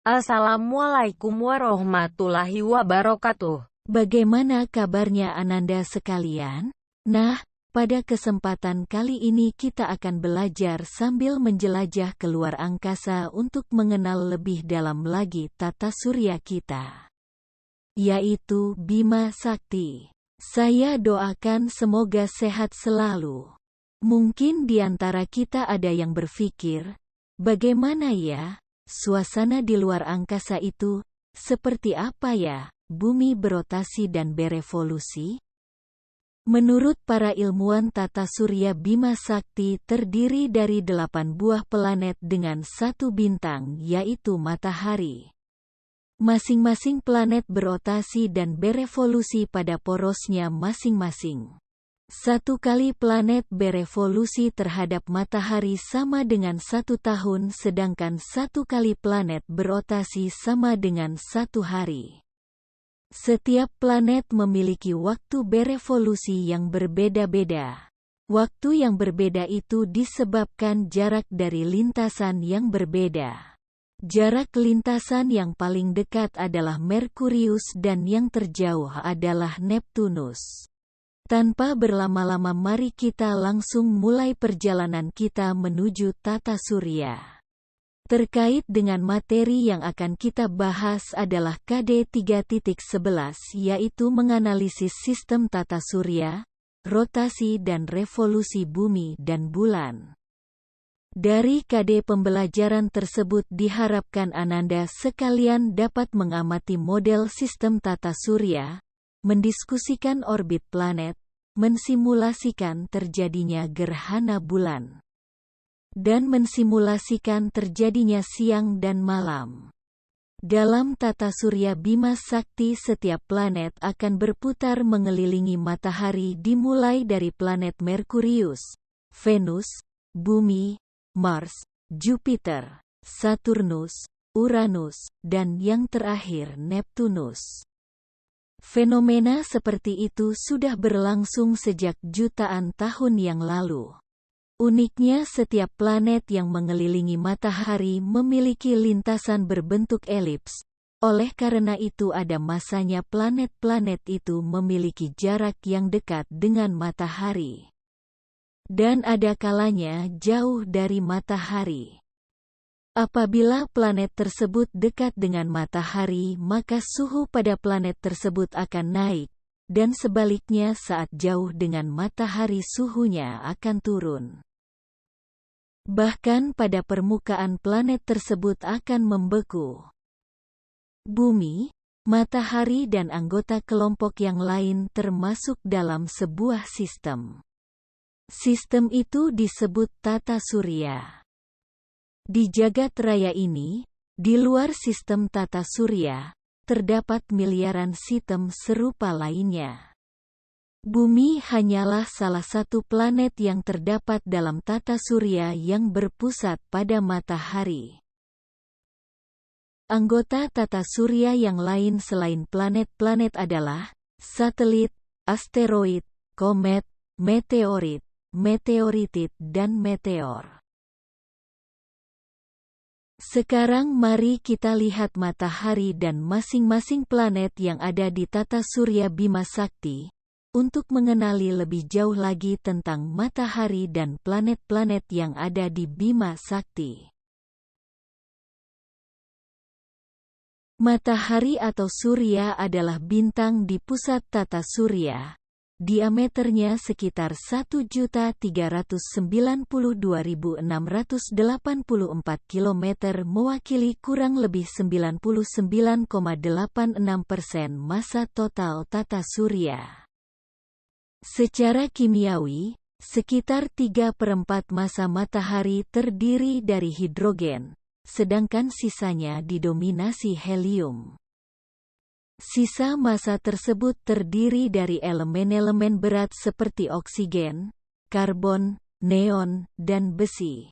Assalamualaikum warahmatullahi wabarakatuh. Bagaimana kabarnya Ananda sekalian? Nah, pada kesempatan kali ini kita akan belajar sambil menjelajah keluar angkasa untuk mengenal lebih dalam lagi tata surya kita, yaitu Bima Sakti. Saya doakan semoga sehat selalu. Mungkin di antara kita ada yang berpikir, bagaimana ya? Suasana di luar angkasa itu, seperti apa ya, bumi berotasi dan berevolusi? Menurut para ilmuwan tata surya, Bima Sakti terdiri dari 8 buah planet dengan 1 bintang, yaitu matahari. Masing-masing planet berotasi dan berevolusi pada porosnya masing-masing. 1 kali planet berevolusi terhadap matahari sama dengan 1 tahun, sedangkan 1 kali planet berotasi sama dengan 1 hari. Setiap planet memiliki waktu berevolusi yang berbeda-beda. Waktu yang berbeda itu disebabkan jarak dari lintasan yang berbeda. Jarak lintasan yang paling dekat adalah Merkurius dan yang terjauh adalah Neptunus. Tanpa berlama-lama, mari kita langsung mulai perjalanan kita menuju tata surya. Terkait dengan materi yang akan kita bahas adalah KD 3.11, yaitu menganalisis sistem tata surya, rotasi dan revolusi bumi dan bulan. Dari KD pembelajaran tersebut diharapkan Ananda sekalian dapat mengamati model sistem tata surya, mendiskusikan orbit planet, mensimulasikan terjadinya gerhana bulan, dan mensimulasikan terjadinya siang dan malam. Dalam tata surya Bima Sakti, setiap planet akan berputar mengelilingi matahari dimulai dari planet Merkurius, Venus, Bumi, Mars, Jupiter, Saturnus, Uranus, dan yang terakhir Neptunus. Fenomena seperti itu sudah berlangsung sejak jutaan tahun yang lalu. Uniknya, setiap planet yang mengelilingi matahari memiliki lintasan berbentuk elips. Oleh karena itu ada masanya planet-planet itu memiliki jarak yang dekat dengan matahari. Dan ada kalanya jauh dari matahari. Apabila planet tersebut dekat dengan matahari, maka suhu pada planet tersebut akan naik, dan sebaliknya saat jauh dengan matahari suhunya akan turun. Bahkan pada permukaan planet tersebut akan membeku. Bumi, matahari dan anggota kelompok yang lain termasuk dalam sebuah sistem. Sistem itu disebut tata surya. Di jagat raya ini, di luar sistem tata surya, terdapat miliaran sistem serupa lainnya. Bumi hanyalah salah satu planet yang terdapat dalam tata surya yang berpusat pada matahari. Anggota tata surya yang lain selain planet-planet adalah satelit, asteroid, komet, meteorit, meteoritit dan meteor. Sekarang mari kita lihat matahari dan masing-masing planet yang ada di tata surya Bima Sakti, untuk mengenali lebih jauh lagi tentang matahari dan planet-planet yang ada di Bima Sakti. Matahari atau surya adalah bintang di pusat tata surya. Diameternya sekitar 1.392.684 km, mewakili kurang lebih 99,86% massa total tata surya. Secara kimiawi, sekitar 3/4 massa matahari terdiri dari hidrogen, sedangkan sisanya didominasi helium. Sisa massa tersebut terdiri dari elemen-elemen berat seperti oksigen, karbon, neon, dan besi.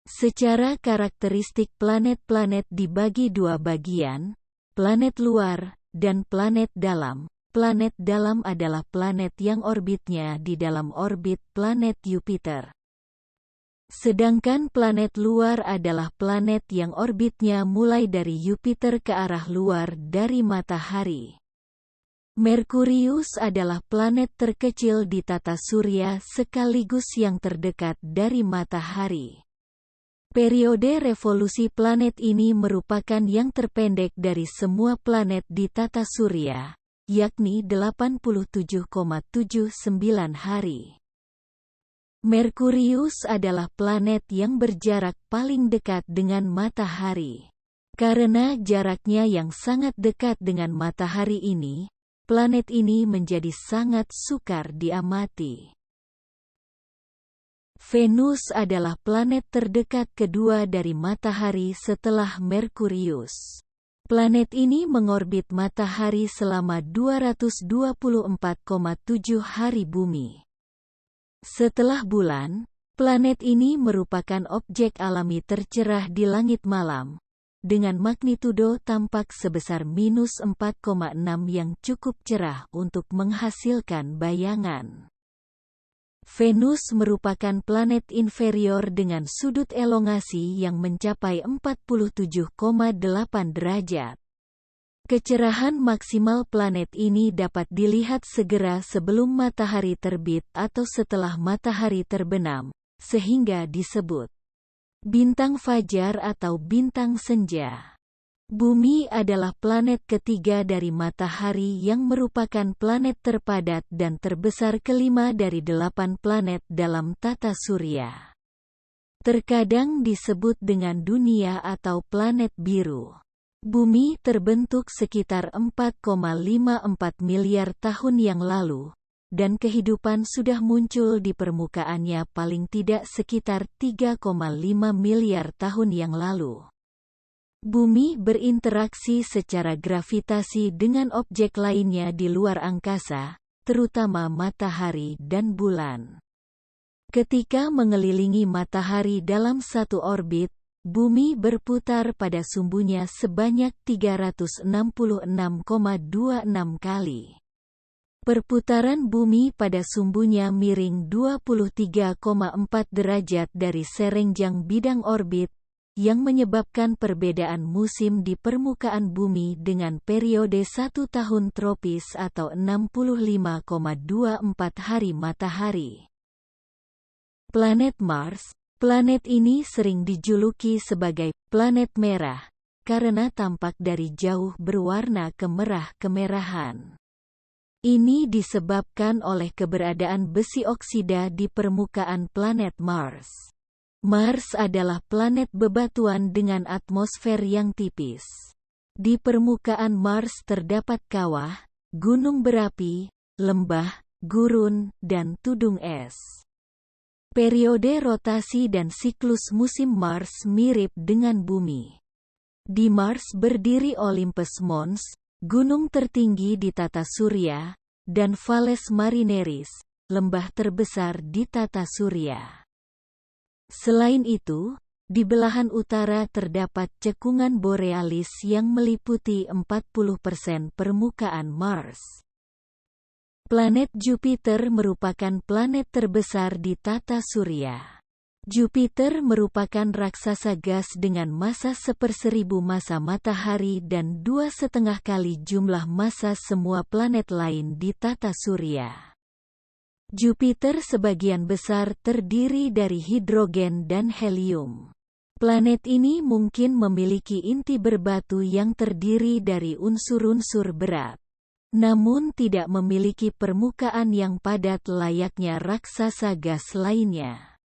Secara karakteristik planet-planet dibagi 2 bagian, planet luar dan planet dalam. Planet dalam adalah planet yang orbitnya di dalam orbit planet Jupiter. Sedangkan planet luar adalah planet yang orbitnya mulai dari Jupiter ke arah luar dari matahari. Merkurius adalah planet terkecil di tata surya sekaligus yang terdekat dari matahari. Periode revolusi planet ini merupakan yang terpendek dari semua planet di tata surya, yakni 87,79 hari. Merkurius adalah planet yang berjarak paling dekat dengan matahari. Karena jaraknya yang sangat dekat dengan matahari ini, planet ini menjadi sangat sukar diamati. Venus adalah planet terdekat kedua dari matahari setelah Merkurius. Planet ini mengorbit matahari selama 224,7 hari bumi. Setelah bulan, planet ini merupakan objek alami tercerah di langit malam, dengan magnitudo tampak sebesar -4,6 yang cukup cerah untuk menghasilkan bayangan. Venus merupakan planet inferior dengan sudut elongasi yang mencapai 47,8 derajat. Kecerahan maksimal planet ini dapat dilihat segera sebelum matahari terbit atau setelah matahari terbenam, sehingga disebut bintang fajar atau bintang senja. Bumi adalah planet ketiga dari matahari yang merupakan planet terpadat dan terbesar kelima dari 8 planet dalam tata surya. Terkadang disebut dengan dunia atau planet biru. Bumi terbentuk sekitar 4,54 miliar tahun yang lalu, dan kehidupan sudah muncul di permukaannya paling tidak sekitar 3,5 miliar tahun yang lalu. Bumi berinteraksi secara gravitasi dengan objek lainnya di luar angkasa, terutama matahari dan bulan. Ketika mengelilingi matahari dalam satu orbit, Bumi berputar pada sumbunya sebanyak 366,26 kali. Perputaran bumi pada sumbunya miring 23,4 derajat dari serenjang bidang orbit, yang menyebabkan perbedaan musim di permukaan bumi dengan periode 1 tahun tropis atau 65,24 hari matahari. Planet Mars. Planet ini sering dijuluki sebagai planet merah, karena tampak dari jauh berwarna kemerah-kemerahan. Ini disebabkan oleh keberadaan besi oksida di permukaan planet Mars. Mars adalah planet bebatuan dengan atmosfer yang tipis. Di permukaan Mars terdapat kawah, gunung berapi, lembah, gurun, dan tudung es. Periode rotasi dan siklus musim Mars mirip dengan Bumi. Di Mars berdiri Olympus Mons, gunung tertinggi di tata surya, dan Valles Marineris, lembah terbesar di tata surya. Selain itu, di belahan utara terdapat cekungan borealis yang meliputi 40% permukaan Mars. Planet Jupiter merupakan planet terbesar di tata surya. Jupiter merupakan raksasa gas dengan massa 1/1000 massa matahari dan 2,5 kali jumlah massa semua planet lain di tata surya. Jupiter sebagian besar terdiri dari hidrogen dan helium. Planet ini mungkin memiliki inti berbatu yang terdiri dari unsur-unsur berat, namun tidak memiliki permukaan yang padat layaknya raksasa gas lainnya.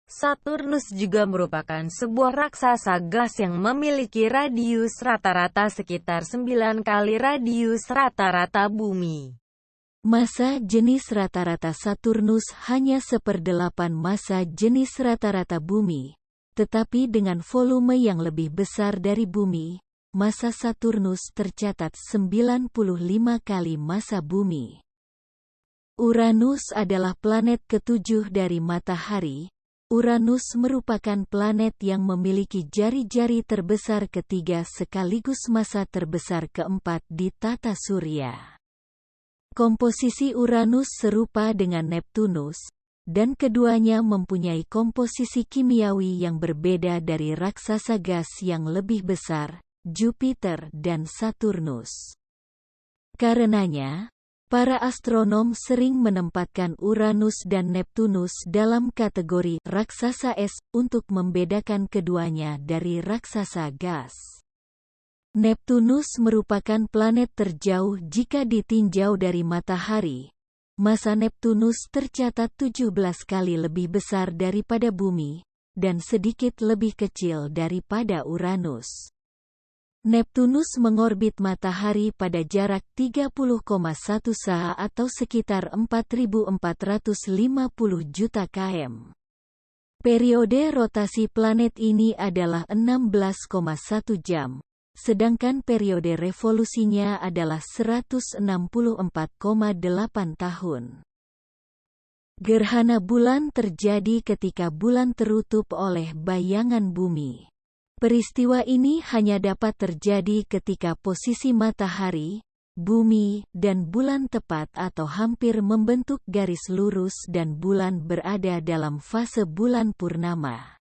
Saturnus juga merupakan sebuah raksasa gas yang memiliki radius rata-rata sekitar 9 kali radius rata-rata Bumi. Massa jenis rata-rata Saturnus hanya 1/8 massa jenis rata-rata Bumi, tetapi dengan volume yang lebih besar dari Bumi, massa Saturnus tercatat 95 kali massa Bumi. Uranus adalah planet ketujuh dari Matahari. Uranus merupakan planet yang memiliki jari-jari terbesar ketiga sekaligus massa terbesar keempat di tata surya. Komposisi Uranus serupa dengan Neptunus, dan keduanya mempunyai komposisi kimiawi yang berbeda dari raksasa gas yang lebih besar, Jupiter dan Saturnus. Karenanya, para astronom sering menempatkan Uranus dan Neptunus dalam kategori raksasa es untuk membedakan keduanya dari raksasa gas. Neptunus merupakan planet terjauh jika ditinjau dari matahari. Massa Neptunus tercatat 17 kali lebih besar daripada Bumi, dan sedikit lebih kecil daripada Uranus. Neptunus mengorbit matahari pada jarak 30,1 sa atau sekitar 4.450 juta km. Periode rotasi planet ini adalah 16,1 jam. Sedangkan periode revolusinya adalah 164,8 tahun. Gerhana bulan terjadi ketika bulan tertutup oleh bayangan bumi. Peristiwa ini hanya dapat terjadi ketika posisi matahari, bumi, dan bulan tepat atau hampir membentuk garis lurus dan bulan berada dalam fase bulan purnama.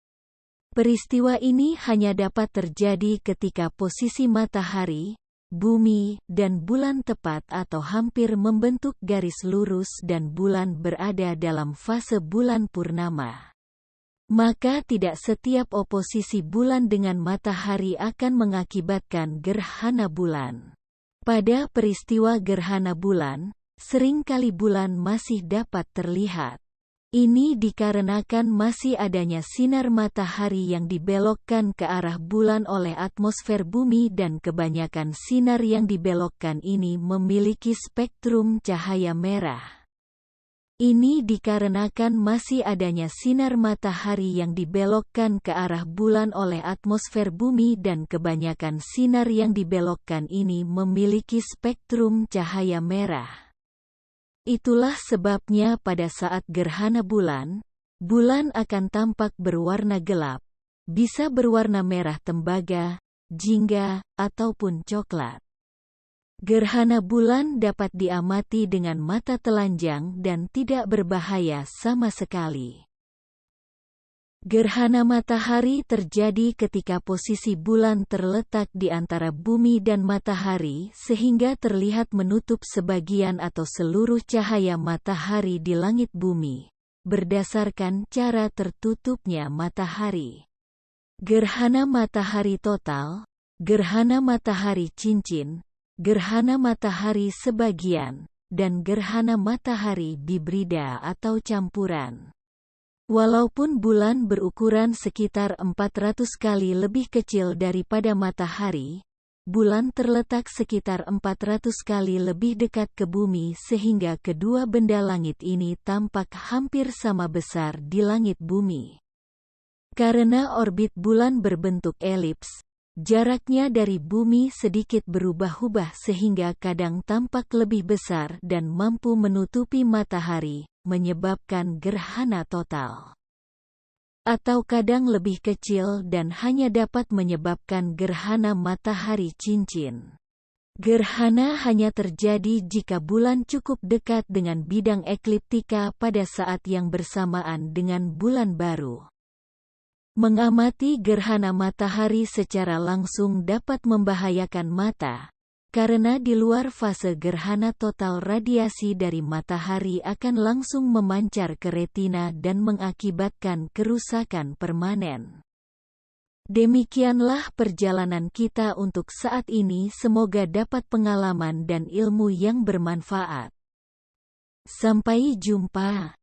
Peristiwa ini hanya dapat terjadi ketika posisi matahari, bumi, dan bulan tepat atau hampir membentuk garis lurus dan bulan berada dalam fase bulan purnama. Maka tidak setiap oposisi bulan dengan matahari akan mengakibatkan gerhana bulan. Pada peristiwa gerhana bulan, seringkali bulan masih dapat terlihat. Ini dikarenakan masih adanya sinar matahari yang dibelokkan ke arah bulan oleh atmosfer bumi dan kebanyakan sinar yang dibelokkan ini memiliki spektrum cahaya merah. Ini dikarenakan masih adanya sinar matahari yang dibelokkan ke arah bulan oleh atmosfer bumi dan kebanyakan sinar yang dibelokkan ini memiliki spektrum cahaya merah. Itulah sebabnya pada saat gerhana bulan, bulan akan tampak berwarna gelap, bisa berwarna merah tembaga, jingga, ataupun coklat. Gerhana bulan dapat diamati dengan mata telanjang dan tidak berbahaya sama sekali. Gerhana matahari terjadi ketika posisi bulan terletak di antara bumi dan matahari sehingga terlihat menutup sebagian atau seluruh cahaya matahari di langit bumi, berdasarkan cara tertutupnya matahari. Gerhana matahari total, gerhana matahari cincin, gerhana matahari sebagian, dan gerhana matahari hibrida atau campuran. Walaupun bulan berukuran sekitar 400 kali lebih kecil daripada matahari, bulan terletak sekitar 400 kali lebih dekat ke bumi sehingga kedua benda langit ini tampak hampir sama besar di langit bumi. Karena orbit bulan berbentuk elips, jaraknya dari bumi sedikit berubah-ubah sehingga kadang tampak lebih besar dan mampu menutupi matahari, menyebabkan gerhana total. Atau kadang lebih kecil dan hanya dapat menyebabkan gerhana matahari cincin. Gerhana hanya terjadi jika bulan cukup dekat dengan bidang ekliptika pada saat yang bersamaan dengan bulan baru. Mengamati gerhana matahari secara langsung dapat membahayakan mata, karena di luar fase gerhana total radiasi dari matahari akan langsung memancar ke retina dan mengakibatkan kerusakan permanen. Demikianlah perjalanan kita untuk saat ini, semoga dapat pengalaman dan ilmu yang bermanfaat. Sampai jumpa.